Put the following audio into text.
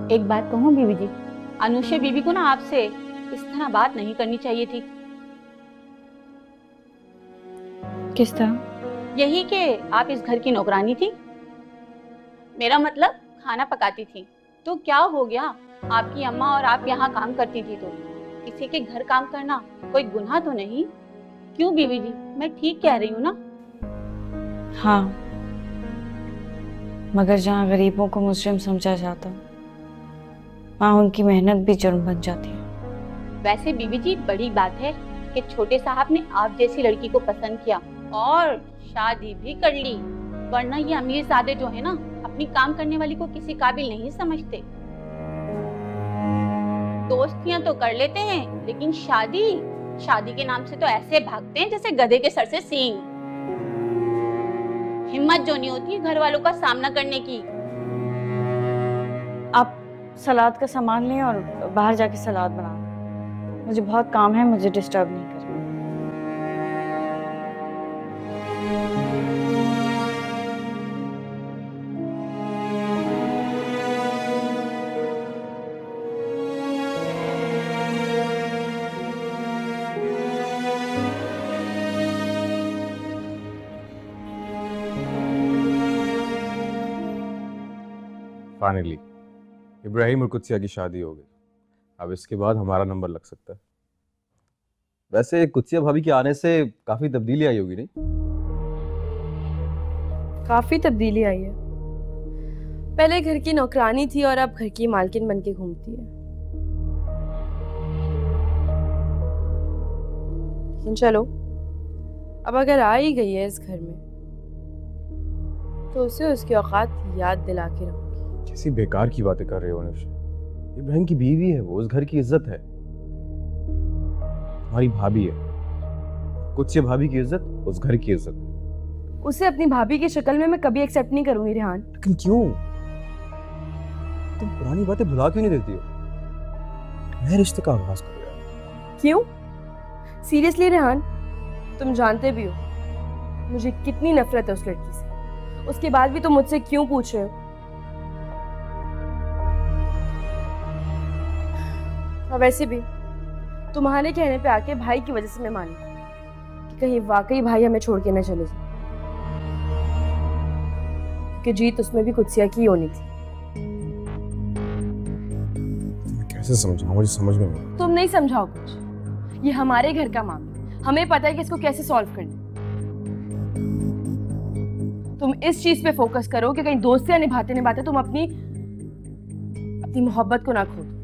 एक बात कहूँ बीवी जी, अनुषा बीवी को ना आपसे इस तरह बात नहीं करनी चाहिए थी। किस तरह? यही कि आप इस घर की नौकरानी थी, मेरा मतलब खाना पकाती थी। तो क्या हो गया, आपकी अम्मा और आप यहाँ काम करती थी तो किसी के घर काम करना कोई गुनाह तो नहीं? क्यों बीवी जी, मैं ठीक कह रही हूँ ना? हाँ, मगर जहाँ गरीबों को मुजरिम समझा जाता वहाँ उनकी मेहनत भी जुर्म बन जाती है। वैसे बीवी जी बड़ी बात है कि छोटे साहब ने आप जैसी लड़की को पसंद किया और शादी भी कर ली, वरना ये अमीर सादे जो है ना अपनी काम करने वाली को किसी काबिल नहीं समझते। दोस्तियां तो कर लेते हैं लेकिन शादी के नाम से तो ऐसे भागते हैं जैसे गधे के सर से सींग। हिम्मत जो नहीं होती घर वालों का सामना करने की। आप सलाद का सामान लें और बाहर जाके सलाद बना लें। मुझे बहुत काम है, मुझे डिस्टर्ब नहीं करें। फाइनली इब्राहिम और कुत्सिया की शादी हो गई। अब इसके बाद हमारा नंबर लग सकता है। वैसे कुत्सिया भाभी के आने से काफी तब्दीली आई होगी नहीं? काफी तब्दीली आई है। पहले घर की नौकरानी थी और अब घर की मालकिन बनके घूमती है। लेकिन चलो, अब अगर आ ही गई है इस घर में तो उसे उसकी औकात याद दिला के रहूंगी। कैसी बेकार की बातें कर रहे हो अनुषा। इब्राहिम की बीवी है, वो उस घर की इज्जत है, हमारी भाभी है। कुत्सिया भाभी की इज्जत उस घर की इज्जत है। उसे अपनी भाभी की शक्ल में मैं कभी एक्सेप्ट नहीं करूंगी रेहान। लेकिन क्यों? तुम पुरानी बातें भुला क्यों नहीं देती हो? नए रिश्ते का आगाज करो यार। क्यों? सीरियसली रेहान, तुम जानते भी हो मुझे कितनी नफरत है उस लड़की से। उसके बाद भी तुम मुझसे क्यों पूछ रहे हो? और वैसे भी तुम्हारे कहने पे आके भाई की वजह से मैं मानी कि कहीं वाकई भाई हमें छोड़ के न चले जाए, क्योंकि जीत उसमें भी कुत्सिया की होनी थी। कैसे समझाऊं, मुझे समझ में नहीं। तुम नहीं समझाओ कुछ, ये हमारे घर का मामला, हमें पता है कि इसको कैसे सॉल्व करना है। तुम इस चीज पे फोकस करो कि कहीं दोस्तियां निभाते निभाते तुम अपनी मोहब्बत को ना खो दो।